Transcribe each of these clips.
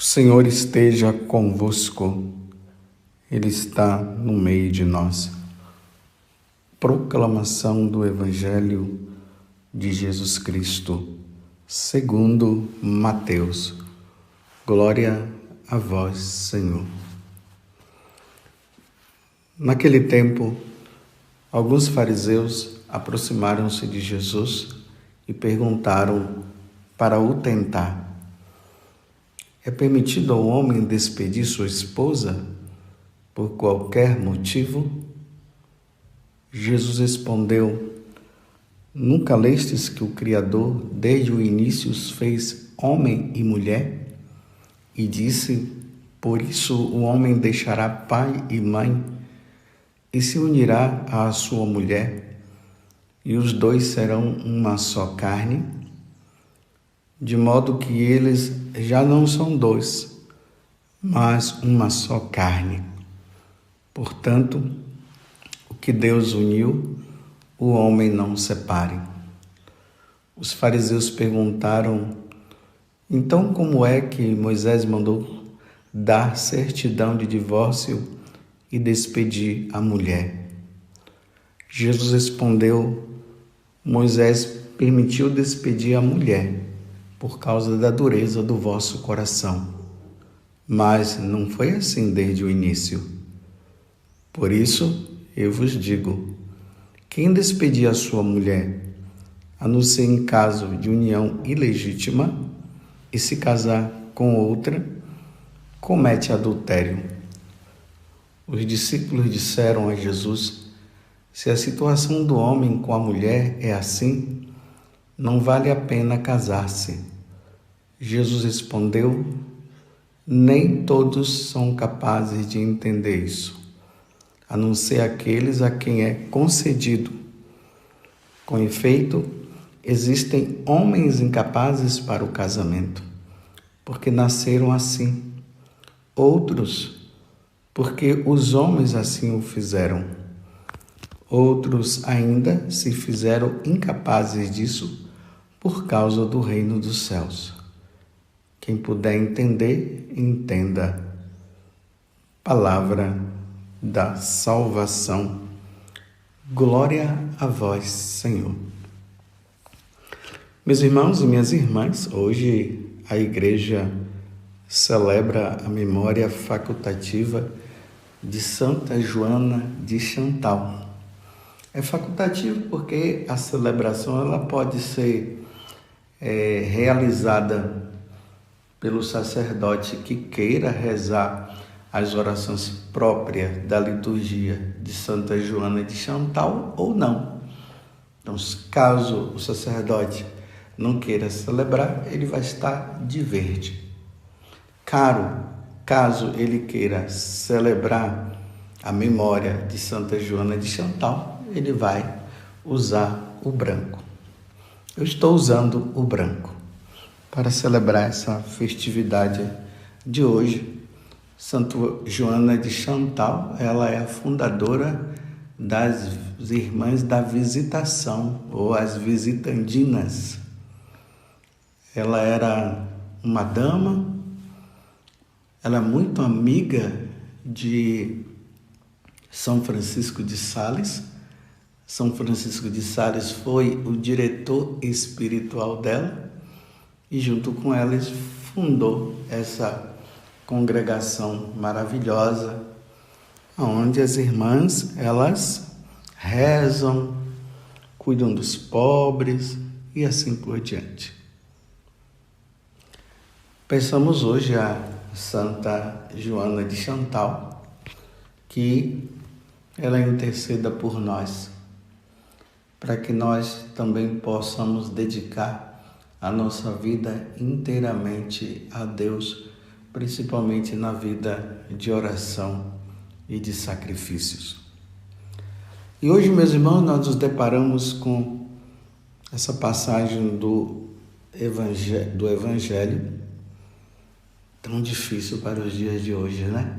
Senhor esteja convosco, Ele está no meio de nós. Proclamação do Evangelho de Jesus Cristo, segundo Mateus. Glória a vós, Senhor. Naquele tempo, alguns fariseus aproximaram-se de Jesus e perguntaram para o tentar: é permitido ao homem despedir sua esposa por qualquer motivo? Jesus respondeu: nunca lestes que o Criador desde o início os fez homem e mulher? E disse: por isso o homem deixará pai e mãe e se unirá à sua mulher, e os dois serão uma só carne? De modo que eles já não são dois, mas uma só carne. Portanto, o que Deus uniu, o homem não separe. Os fariseus perguntaram: então como é que Moisés mandou dar certidão de divórcio e despedir a mulher? Jesus respondeu: Moisés permitiu despedir a mulher por causa da dureza do vosso coração. Mas não foi assim desde o início. Por isso, eu vos digo, quem despedir a sua mulher, a não ser em caso de união ilegítima, e se casar com outra, comete adultério. Os discípulos disseram a Jesus: se a situação do homem com a mulher é assim, não vale a pena casar-se. Jesus respondeu: nem todos são capazes de entender isso, a não ser aqueles a quem é concedido. Com efeito, existem homens incapazes para o casamento, porque nasceram assim. Outros, porque os homens assim o fizeram. Outros ainda se fizeram incapazes disso por causa do reino dos céus. Quem puder entender, entenda. Palavra da salvação. Glória a vós, Senhor. Meus irmãos e minhas irmãs, hoje a Igreja celebra a memória facultativa de Santa Joana de Chantal. É facultativo porque a celebração ela pode ser realizada pelo sacerdote que queira rezar as orações próprias da liturgia de Santa Joana de Chantal ou não. Então, caso o sacerdote não queira celebrar, ele vai estar de verde. Caso ele queira celebrar a memória de Santa Joana de Chantal, ele vai usar o branco. Eu estou usando o branco para celebrar essa festividade de hoje. Santa Joana de Chantal, ela é a fundadora das Irmãs da Visitação, ou as Visitandinas. Ela era uma dama, ela é muito amiga de São Francisco de Sales. São Francisco de Sales foi o diretor espiritual dela e junto com elas fundou essa congregação maravilhosa, onde as irmãs, elas rezam, cuidam dos pobres e assim por diante. Pensamos hoje a Santa Joana de Chantal, que ela interceda por nós, para que nós também possamos dedicar a nossa vida inteiramente a Deus, principalmente na vida de oração e de sacrifícios. E hoje, meus irmãos, nós nos deparamos com essa passagem do Evangelho, tão difícil para os dias de hoje, né?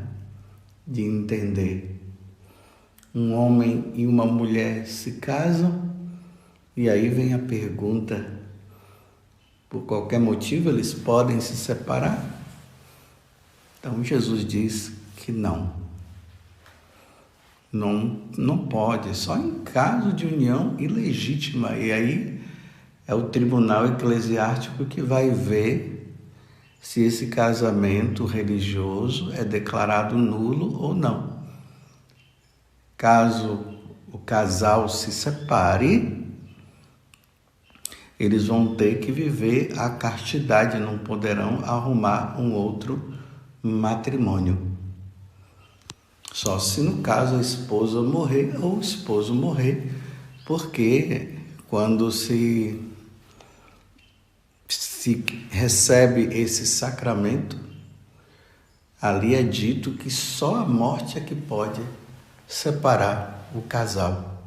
De entender. Um homem e uma mulher se casam e aí vem a pergunta: por qualquer motivo eles podem se separar? Então Jesus diz que não pode, só em caso de união ilegítima. E aí é o tribunal eclesiástico que vai ver se esse casamento religioso é declarado nulo ou não. Caso o casal se separe, eles vão ter que viver a castidade, não poderão arrumar um outro matrimônio. Só se no caso a esposa morrer ou o esposo morrer, porque quando se recebe esse sacramento, ali é dito que só a morte é que pode separar o casal.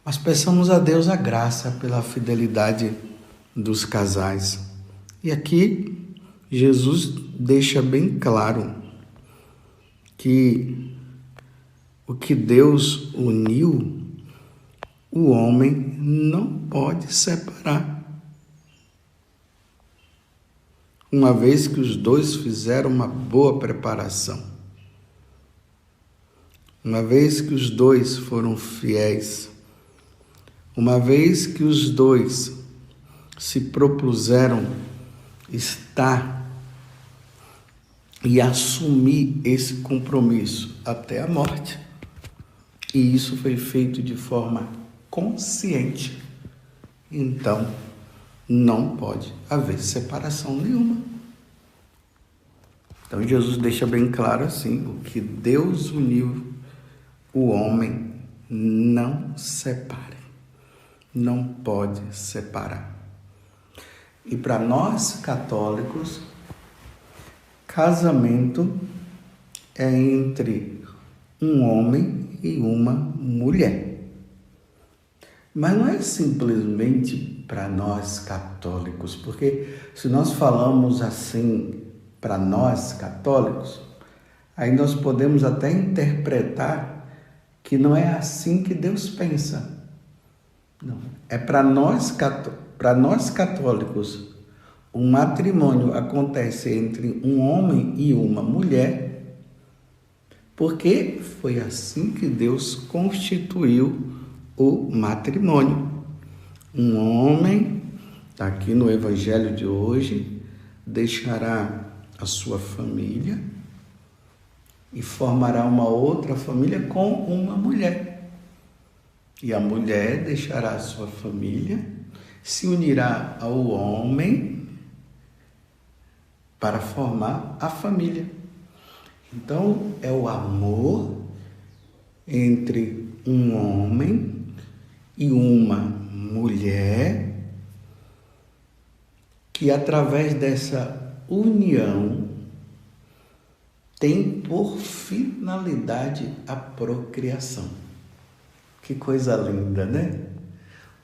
Mas peçamos a Deus a graça pela fidelidade dos casais. E aqui Jesus deixa bem claro que o que Deus uniu, o homem não pode separar. Uma vez que os dois fizeram uma boa preparação, uma vez que os dois foram fiéis, uma vez que os dois se propuseram estar e assumir esse compromisso até a morte, e isso foi feito de forma consciente, então não pode haver separação nenhuma. Então Jesus deixa bem claro assim: o que Deus uniu, o homem não separe, não pode separar. E para nós católicos, casamento é entre um homem e uma mulher. Mas não é simplesmente para nós católicos, porque se nós falamos assim para nós católicos, aí nós podemos até interpretar que não é assim que Deus pensa. Não, é para nós católicos. Um matrimônio acontece entre um homem e uma mulher, porque foi assim que Deus constituiu o matrimônio. Um homem, está aqui no Evangelho de hoje, deixará a sua família e formará uma outra família com uma mulher. E a mulher deixará a sua família, se unirá ao homem para formar a família. Então, é o amor entre um homem e uma mulher que, através dessa união, tem por finalidade a procriação. Que coisa linda, né?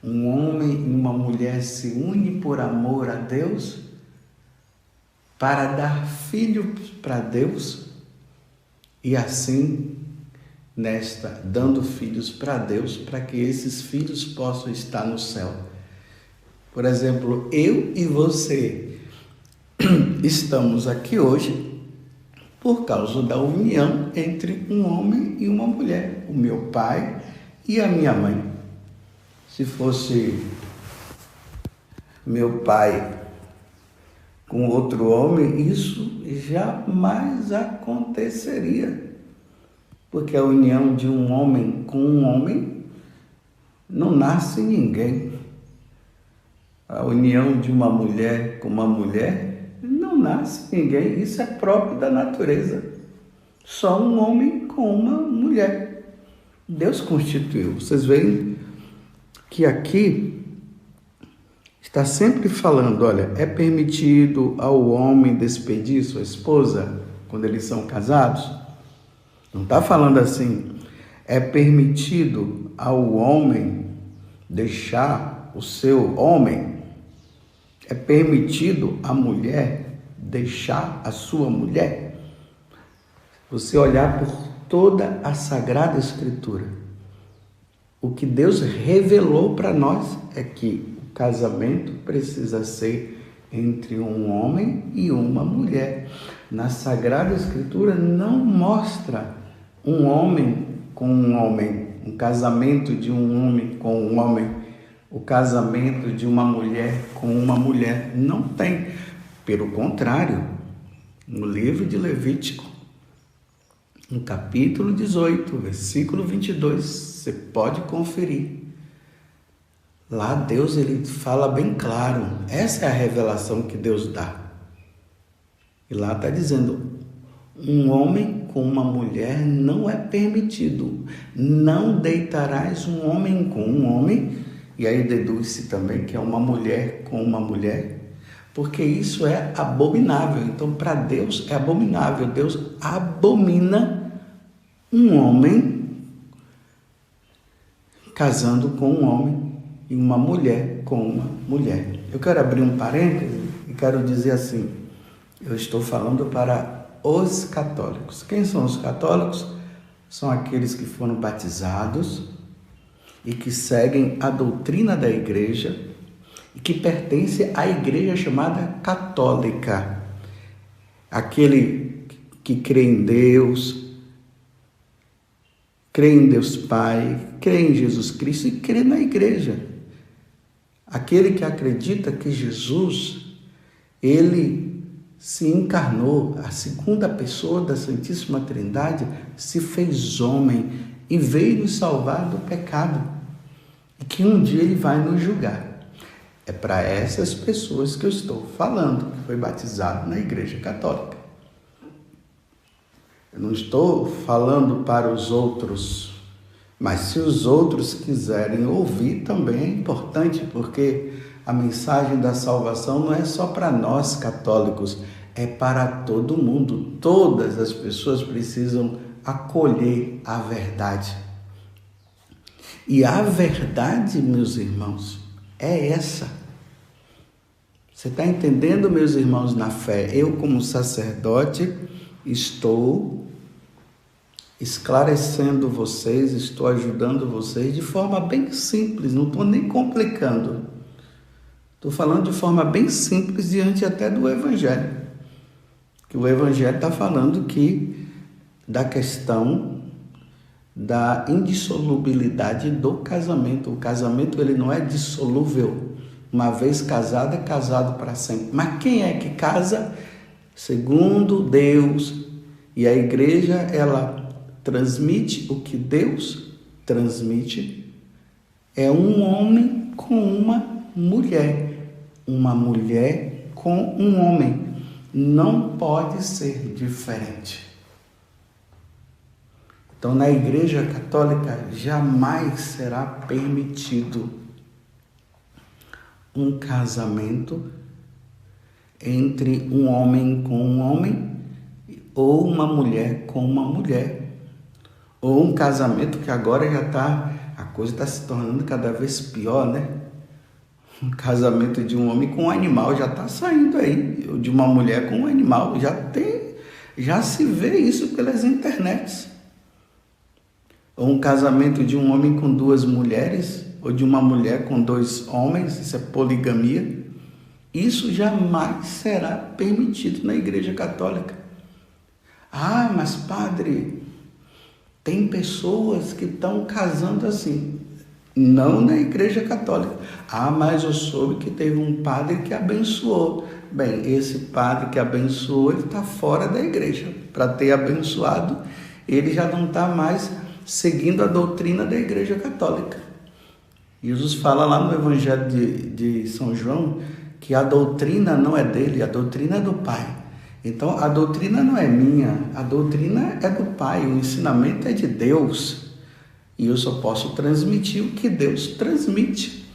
Um homem e uma mulher se unem por amor a Deus para dar filhos para Deus e assim, dando filhos para Deus, para que esses filhos possam estar no céu. Por exemplo, eu e você estamos aqui hoje por causa da união entre um homem e uma mulher, o meu pai e a minha mãe. Se fosse meu pai com outro homem, isso jamais aconteceria. Porque a união de um homem com um homem não nasce ninguém. A união de uma mulher com uma mulher não nasce ninguém. Isso é próprio da natureza. Só um homem com uma mulher. Deus constituiu. Vocês veem que aqui está sempre falando, olha, é permitido ao homem despedir sua esposa quando eles são casados? Não está falando assim, é permitido ao homem deixar o seu homem? É permitido à mulher deixar a sua mulher? Você olhar por toda a Sagrada Escritura, o que Deus revelou para nós é que o casamento precisa ser entre um homem e uma mulher. Na Sagrada Escritura não mostra um homem com um homem, um casamento de um homem com um homem, o casamento de uma mulher com uma mulher. Não tem. Pelo contrário, no livro de Levítico, no capítulo 18, versículo 22, você pode conferir. Lá Deus ele fala bem claro, essa é a revelação que Deus dá. E lá está dizendo, um homem com uma mulher não é permitido. Não deitarás um homem com um homem, e aí deduz-se também que é uma mulher com uma mulher, porque isso é abominável. Então para Deus é abominável, Deus abomina um homem casando com um homem e uma mulher com uma mulher. Eu quero abrir um parêntese e quero dizer assim, eu estou falando para os católicos. Quem são os católicos? São aqueles que foram batizados e que seguem a doutrina da igreja e que pertencem à igreja chamada católica. Aquele que crê em Deus Pai, crê em Jesus Cristo e crê na igreja. Aquele que acredita que Jesus, ele se encarnou, a segunda pessoa da Santíssima Trindade se fez homem e veio nos salvar do pecado e que um dia ele vai nos julgar. É para essas pessoas que eu estou falando, que foi batizado na Igreja Católica. Eu não estou falando para os outros, mas se os outros quiserem ouvir também é importante, porque a mensagem da salvação não é só para nós católicos, é para todo mundo. Todas as pessoas precisam acolher a verdade. E a verdade, meus irmãos, é essa. Você está entendendo, meus irmãos, na fé? Eu, como sacerdote, estou esclarecendo vocês, estou ajudando vocês de forma bem simples, não estou nem complicando. Estou falando de forma bem simples diante até do Evangelho. Que o Evangelho está falando que da questão da indissolubilidade do casamento. O casamento ele não é dissolúvel. Uma vez casado, é casado para sempre. Mas quem é que casa? Segundo Deus. E a igreja, ela transmite o que Deus transmite. É um homem com uma mulher com um homem. Não pode ser diferente. Então, na Igreja Católica, jamais será permitido um casamento entre um homem com um homem ou uma mulher com uma mulher. Ou um casamento que agora a coisa está se tornando cada vez pior, né? Um casamento de um homem com um animal já está saindo aí, ou de uma mulher com um animal, já se vê isso pelas internets. Ou um casamento de um homem com duas mulheres, ou de uma mulher com dois homens, isso é poligamia. Isso jamais será permitido na Igreja Católica. Ah, mas padre, tem pessoas que estão casando assim. Não na Igreja Católica. Ah, mas eu soube que teve um padre que abençoou. Bem, esse padre que abençoou, ele está fora da igreja. Para ter abençoado, ele já não está mais seguindo a doutrina da Igreja Católica. Jesus fala lá no Evangelho de São João que a doutrina não é dele, a doutrina é do Pai. Então, a doutrina não é minha, a doutrina é do Pai, o ensinamento é de Deus. E eu só posso transmitir o que Deus transmite.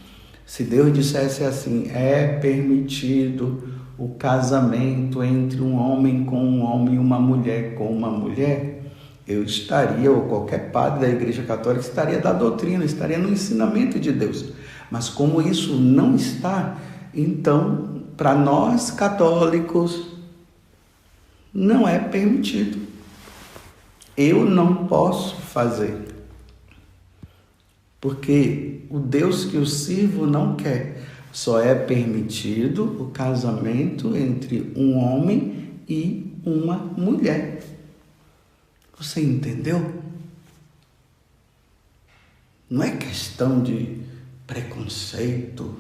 Se Deus dissesse assim, é permitido o casamento entre um homem com um homem e uma mulher com uma mulher, eu estaria, ou qualquer padre da Igreja Católica, estaria da doutrina, estaria no ensinamento de Deus. Mas como isso não está, então, para nós católicos, não é permitido. Eu não posso fazer. Porque o Deus que eu sirvo não quer. Só é permitido o casamento entre um homem e uma mulher. Você entendeu? Não é questão de preconceito,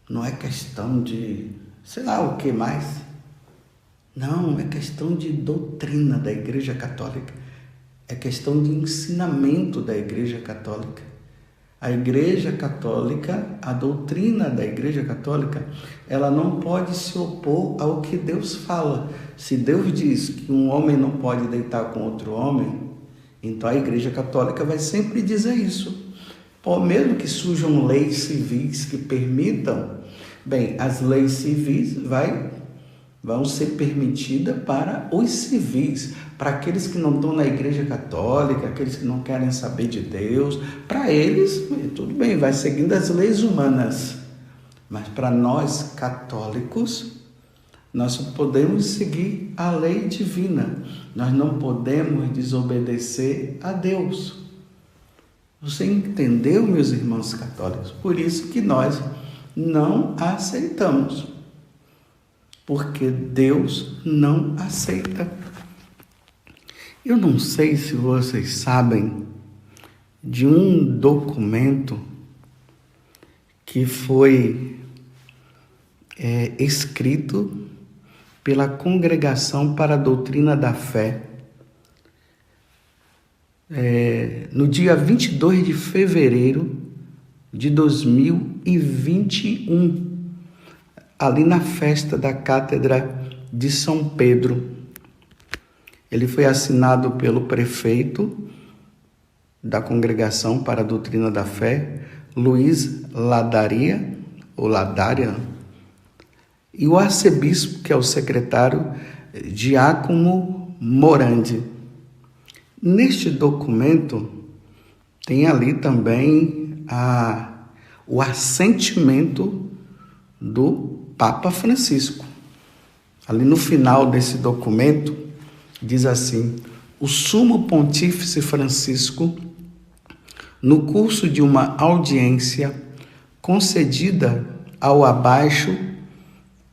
não é questão de sei lá o que mais. Não, é questão de doutrina da Igreja Católica. É questão de ensinamento da Igreja Católica. A Igreja Católica, a doutrina da Igreja Católica, ela não pode se opor ao que Deus fala. Se Deus diz que um homem não pode deitar com outro homem, então a Igreja Católica vai sempre dizer isso. Mesmo que surjam leis civis que permitam, bem, as leis civis vão ser permitidas para os civis, para aqueles que não estão na Igreja Católica, aqueles que não querem saber de Deus. Para eles, tudo bem, vai seguindo as leis humanas. Mas para nós católicos, nós só podemos seguir a lei divina. Nós não podemos desobedecer a Deus. Você entendeu, meus irmãos católicos? Por isso que nós não aceitamos. Porque Deus não aceita. Eu não sei se vocês sabem de um documento que foi escrito pela Congregação para a Doutrina da Fé, no dia 22 de fevereiro de 2021, ali na festa da Cátedra de São Pedro. Ele foi assinado pelo prefeito da Congregação para a Doutrina da Fé, Luiz Ladaria, e o arcebispo, que é o secretário, Diácono Morandi. Neste documento tem ali também o assentimento do Papa Francisco. Ali no final desse documento diz assim: o Sumo Pontífice Francisco, no curso de uma audiência concedida ao abaixo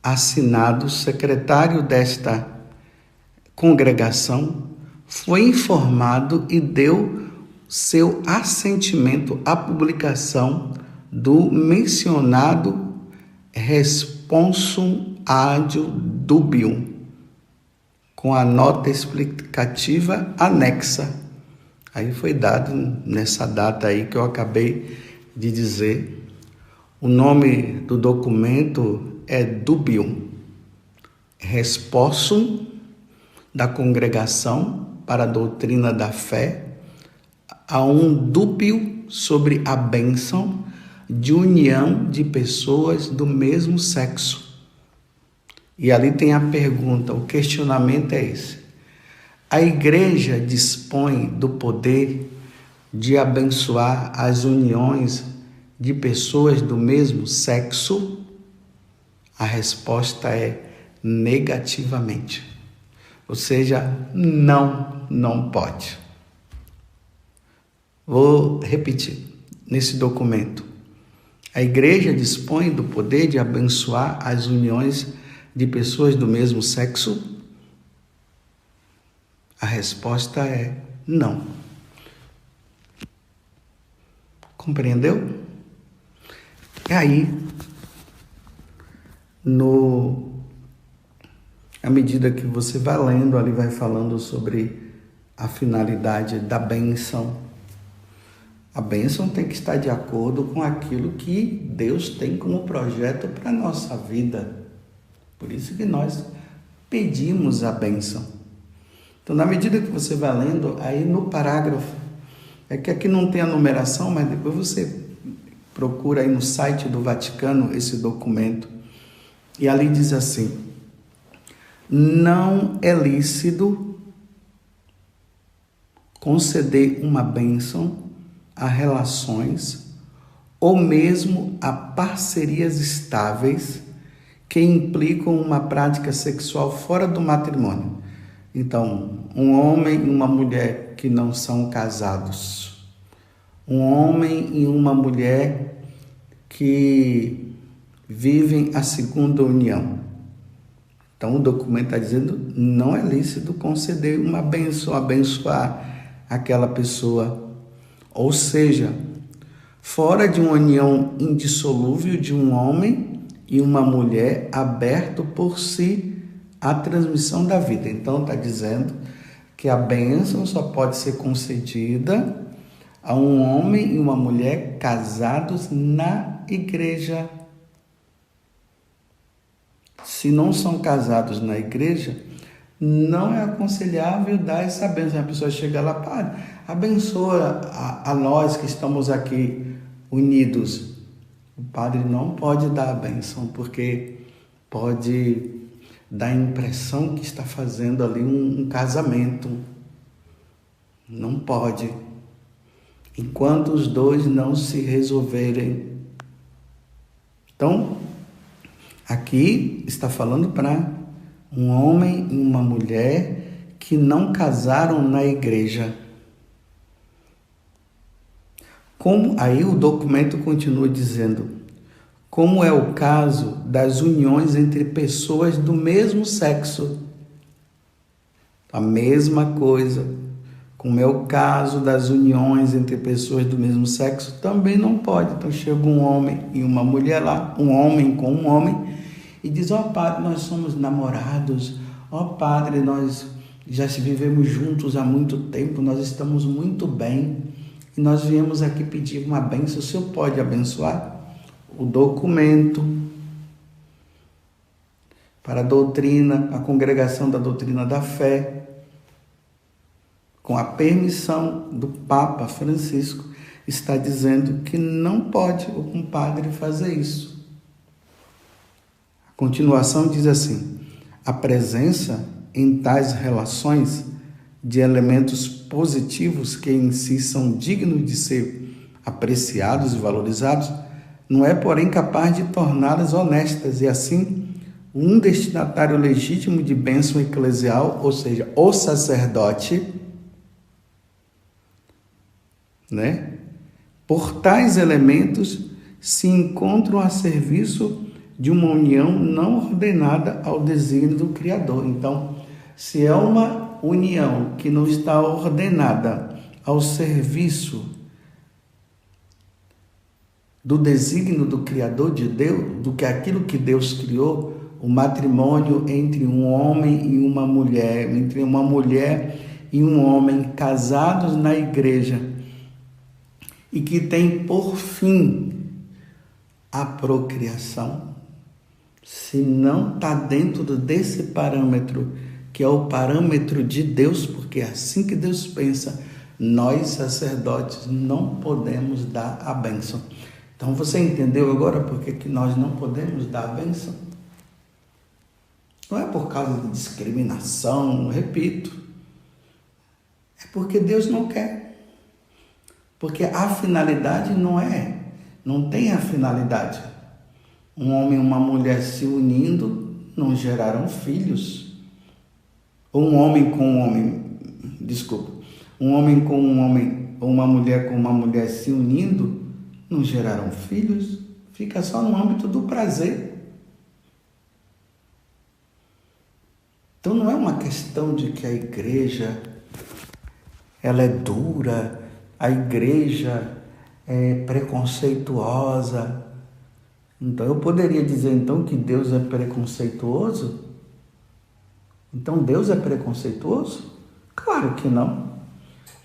assinado secretário desta congregação, foi informado e deu seu assentimento à publicação do mencionado Responsum ad Dubium, com a nota explicativa anexa. Aí foi dado nessa data aí que eu acabei de dizer. O nome do documento é Dubium, Responsum da Congregação para a Doutrina da Fé a um dúbio sobre a bênção de união de pessoas do mesmo sexo. E ali tem a pergunta, o questionamento é esse: a Igreja dispõe do poder de abençoar as uniões de pessoas do mesmo sexo? A resposta é negativamente. Ou seja, não pode. Vou repetir. Nesse documento, a Igreja dispõe do poder de abençoar as uniões de pessoas do mesmo sexo? A resposta é não. Compreendeu? E aí, à medida que você vai lendo, ali vai falando sobre a finalidade da bênção. A bênção tem que estar de acordo com aquilo que Deus tem como projeto para a nossa vida. Por isso que nós pedimos a bênção. Então, na medida que você vai lendo, aí no parágrafo, é que aqui não tem a numeração, mas depois você procura aí no site do Vaticano esse documento. E ali diz assim: não é lícito conceder uma bênção a relações ou mesmo a parcerias estáveis que implicam uma prática sexual fora do matrimônio. Então, um homem e uma mulher que não são casados, um homem e uma mulher que vivem a segunda união. Então o documento está dizendo não é lícito conceder uma bênção, abençoar aquela pessoa. Ou seja, fora de uma união indissolúvel de um homem e uma mulher, aberto por si a transmissão da vida. Então está dizendo que a bênção só pode ser concedida a um homem e uma mulher casados na igreja. Se não são casados na igreja, não é aconselhável dar essa bênção. A pessoa chega lá, padre, abençoa a nós que estamos aqui unidos. O padre não pode dar a bênção, porque pode dar a impressão que está fazendo ali um casamento. Não pode. Enquanto os dois não se resolverem. Então, aqui está falando para um homem e uma mulher que não casaram na igreja. Aí o documento continua dizendo, como é o caso das uniões entre pessoas do mesmo sexo. A mesma coisa. Como é o caso das uniões entre pessoas do mesmo sexo, também não pode. Então chega um homem e uma mulher lá, um homem com um homem, e diz, padre, nós somos namorados, padre, nós já vivemos juntos há muito tempo, nós estamos muito bem, e nós viemos aqui pedir uma bênção, o senhor pode abençoar? O documento para a doutrina, a congregação da doutrina da fé, com a permissão do Papa Francisco, está dizendo que não pode o compadre fazer isso. A continuação diz assim, a presença em tais relações de elementos positivos que em si são dignos de ser apreciados e valorizados, não é, porém, capaz de torná-las honestas e, assim, um destinatário legítimo de bênção eclesial, ou seja, o sacerdote, por tais elementos se encontram a serviço de uma união não ordenada ao desígnio do Criador. Então, se é uma união que não está ordenada ao serviço do desígnio do Criador de Deus, do que aquilo que Deus criou, o matrimônio entre um homem e uma mulher, entre uma mulher e um homem casados na igreja, e que tem por fim a procriação, se não está dentro desse parâmetro, que é o parâmetro de Deus, porque é assim que Deus pensa, nós sacerdotes não podemos dar a bênção. Então você entendeu agora por que nós não podemos dar a bênção? Não é por causa de discriminação, repito, é porque Deus não quer. Porque a finalidade não tem a finalidade. Um homem e uma mulher se unindo não geraram filhos. Ou um homem com um homem com um homem, ou uma mulher com uma mulher se unindo, não geraram filhos. Fica só no âmbito do prazer. Então não é uma questão de que a igreja ela é dura, a igreja é preconceituosa. Então eu poderia dizer então que Deus é preconceituoso? Então Deus é preconceituoso? Claro que não.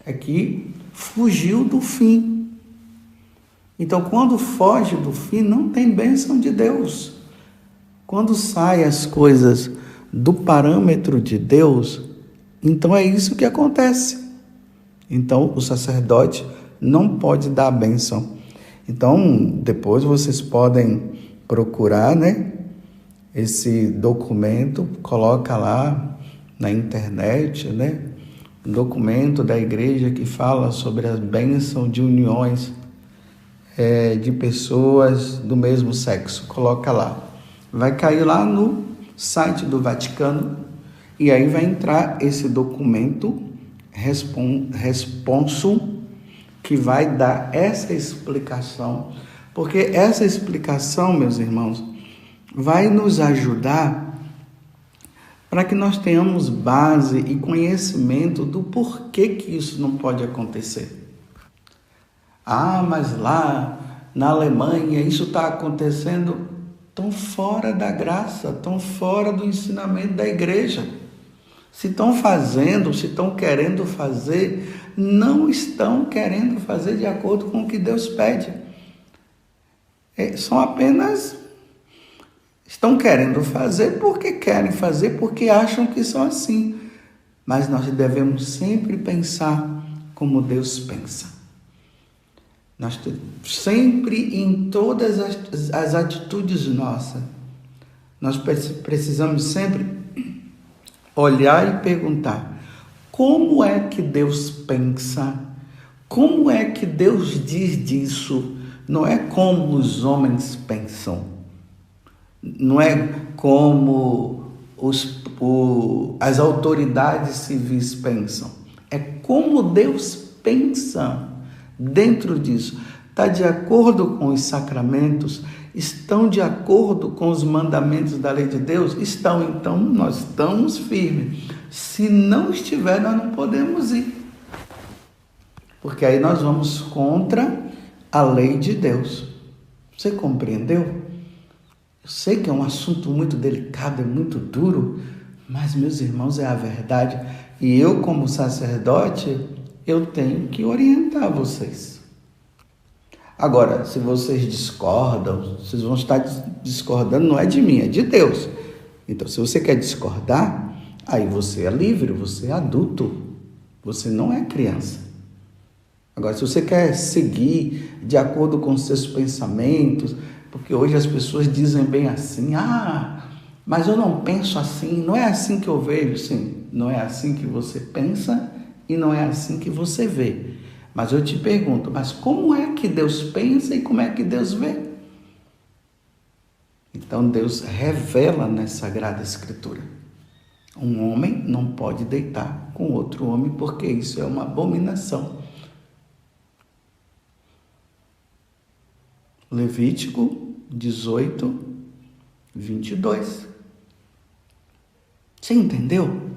É que fugiu do fim. Então quando foge do fim, não tem bênção de Deus. Quando saem as coisas do parâmetro de Deus, então é isso que acontece. Então, o sacerdote não pode dar a bênção. Então, depois vocês podem procurar, esse documento, coloca lá na internet, um documento da igreja que fala sobre a bênção de uniões de pessoas do mesmo sexo. Coloca lá. Vai cair lá no site do Vaticano e aí vai entrar esse documento responso que vai dar essa explicação, porque essa explicação, meus irmãos, vai nos ajudar para que nós tenhamos base e conhecimento do porquê que isso não pode acontecer. Ah, mas lá na Alemanha isso está acontecendo. Estão fora da graça, estão fora do ensinamento da igreja. Se estão fazendo, se estão querendo fazer, não estão querendo fazer de acordo com o que Deus pede. São apenas, estão querendo fazer porque querem fazer, porque acham que são assim. Mas nós devemos sempre pensar como Deus pensa. Nós sempre, em todas as atitudes nossas, nós precisamos sempre olhar e perguntar: como é que Deus pensa? Como é que Deus diz disso? Não é como os homens pensam, não é como as autoridades civis pensam, é como Deus pensa. Dentro disso, está de acordo com os sacramentos? Estão de acordo com os mandamentos da lei de Deus? Estão, então nós estamos firmes. Se não estiver, nós não podemos ir. Porque aí nós vamos contra a lei de Deus. Você compreendeu? Eu sei que é um assunto muito delicado, é muito duro, mas, meus irmãos, é a verdade. E eu, como sacerdote, eu tenho que orientar vocês. Agora, se vocês discordam, vocês vão estar discordando, não é de mim, é de Deus. Então, se você quer discordar, aí você é livre, você é adulto, você não é criança. Agora, se você quer seguir de acordo com os seus pensamentos, porque hoje as pessoas dizem bem assim: ah, mas eu não penso assim, não é assim que eu vejo. Sim, não é assim que você pensa e não é assim que você vê. Mas eu te pergunto, mas como é que Deus pensa e como é que Deus vê? Então Deus revela nessa Sagrada Escritura: um homem não pode deitar com outro homem, porque isso é uma abominação. Levítico 18, 22. Você entendeu?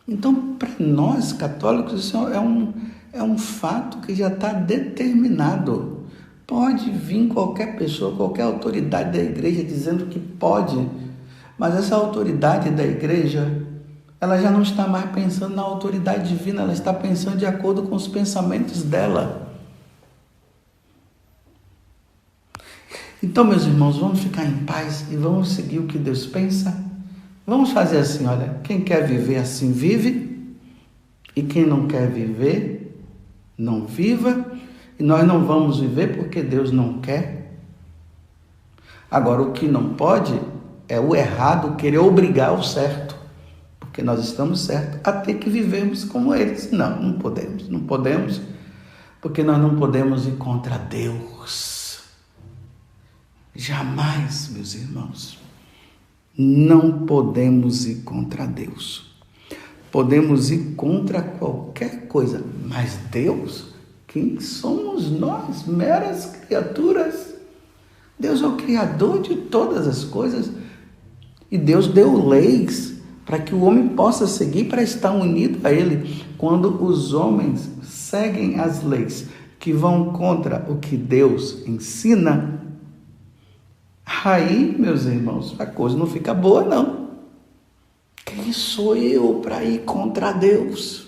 Então, para nós católicos, isso é um fato que já está determinado. Pode vir qualquer pessoa, qualquer autoridade da igreja dizendo que pode, mas essa autoridade da igreja, ela já não está mais pensando na autoridade divina, ela está pensando de acordo com os pensamentos dela. Então, meus irmãos, vamos ficar em paz e vamos seguir o que Deus pensa. Vamos fazer assim, olha, quem quer viver assim vive, e quem não quer viver, não viva, e nós não vamos viver porque Deus não quer. Agora, o que não pode é o errado querer obrigar o certo, porque nós estamos certos a ter que vivermos como eles. Não, não podemos, porque nós não podemos ir contra Deus. Jamais, meus irmãos. Não podemos ir contra Deus. Podemos ir contra qualquer coisa, mas Deus, quem somos nós? Meras criaturas. Deus é o Criador de todas as coisas. E Deus deu leis para que o homem possa seguir, para estar unido a Ele. Quando os homens seguem as leis que vão contra o que Deus ensina, aí, meus irmãos, a coisa não fica boa, não. Quem sou eu para ir contra Deus?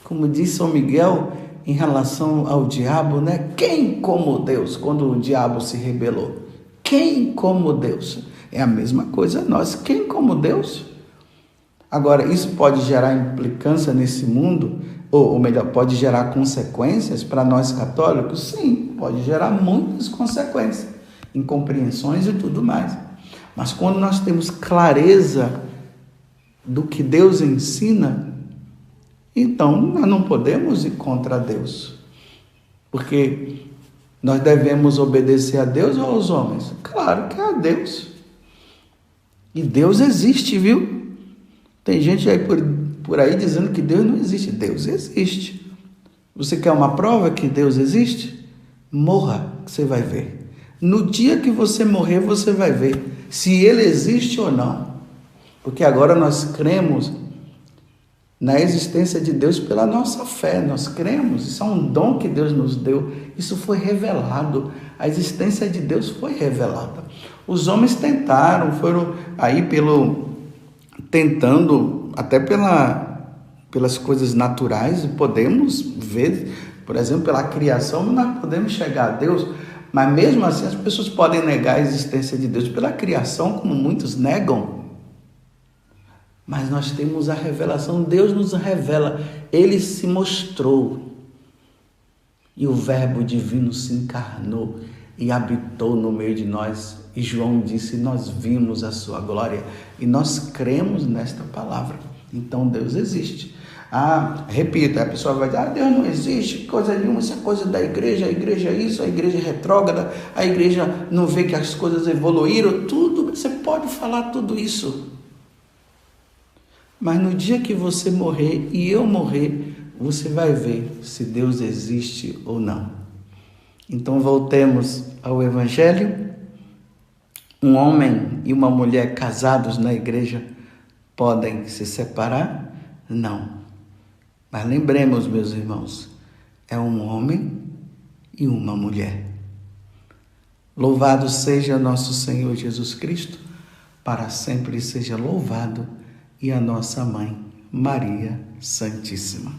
Como disse São Miguel em relação ao diabo, né? Quem como Deus, quando o diabo se rebelou? Quem como Deus? É a mesma coisa nós. Quem como Deus? Agora, isso pode gerar implicância nesse mundo? Ou melhor, pode gerar consequências para nós católicos? Sim, pode gerar muitas consequências. Incompreensões e tudo mais. Mas quando nós temos clareza do que Deus ensina, então nós não podemos ir contra Deus. Porque nós devemos obedecer a Deus ou aos homens? Claro que é a Deus. E Deus existe, viu? Tem gente aí por aí dizendo que Deus não existe. Deus existe. Você quer uma prova que Deus existe? Morra, que você vai ver. No dia que você morrer, você vai ver se ele existe ou não. Porque agora nós cremos na existência de Deus pela nossa fé. Nós cremos, isso é um dom que Deus nos deu. Isso foi revelado. A existência de Deus foi revelada. Os homens tentaram, foram aí tentando, até pelas coisas naturais, podemos ver, por exemplo, pela criação, nós podemos chegar a Deus, mas mesmo assim as pessoas podem negar a existência de Deus pela criação, como muitos negam. Mas nós temos a revelação, Deus nos revela, Ele se mostrou e o Verbo divino se encarnou e habitou no meio de nós. E João disse, nós vimos a sua glória e nós cremos nesta palavra. Então Deus existe. Repito, a pessoa vai dizer, Deus não existe, coisa nenhuma, isso é coisa da igreja, a igreja é isso, a igreja é retrógrada, a igreja não vê que as coisas evoluíram, tudo, você pode falar tudo isso. Mas no dia que você morrer e eu morrer, você vai ver se Deus existe ou não. Então voltemos ao Evangelho. Um homem e uma mulher casados na igreja podem se separar? Não. Mas lembremos, meus irmãos, é um homem e uma mulher. Louvado seja nosso Senhor Jesus Cristo, para sempre seja louvado, e a nossa Mãe, Maria Santíssima.